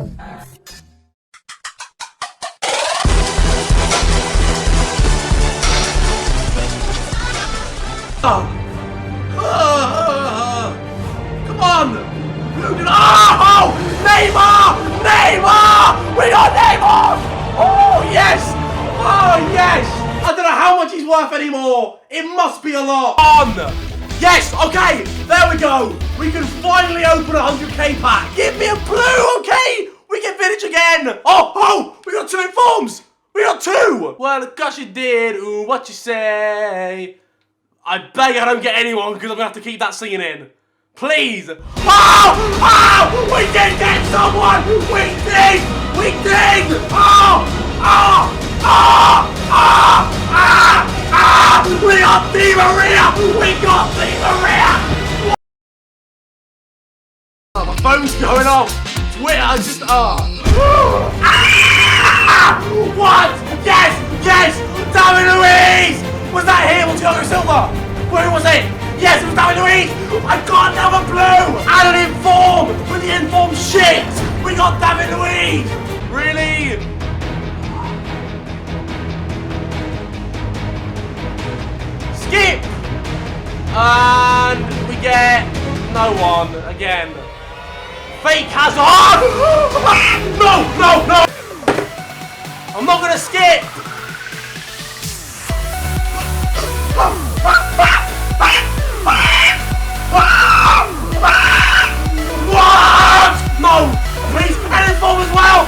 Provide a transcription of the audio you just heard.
Come on! Oh! Neymar! Neymar! We got Neymar! Oh yes! Oh yes! I don't know how much he's worth anymore. It must be a lot. On! Yes! Okay! There we go! We can finally open a 100k pack. Give me a blue, okay? We get vintage again! Oh! We got 2 informs! We got 2! Well, of course you did. Ooh, what you say? I beg I don't get anyone because I'm going to have to keep that singing in. Please! Oh! Oh! We did get someone! We did! We did! Oh! Oh! Oh! Oh! Ah! Ah! We got Di Maria! We got Di Maria! Oh, my phone's going off! Twitter just... Oh! Ah! What? Yes! Yes! David Luiz! Was that him or Thiago Silva? Who was it? Yes, it was David Luiz! I got another blue! And an inform! With the inform shit! We got David Luiz! Really? Skip! And we get no one again. Fake Hazard! No! No! No! I'm not gonna skip! What? No! Please, and inform as well!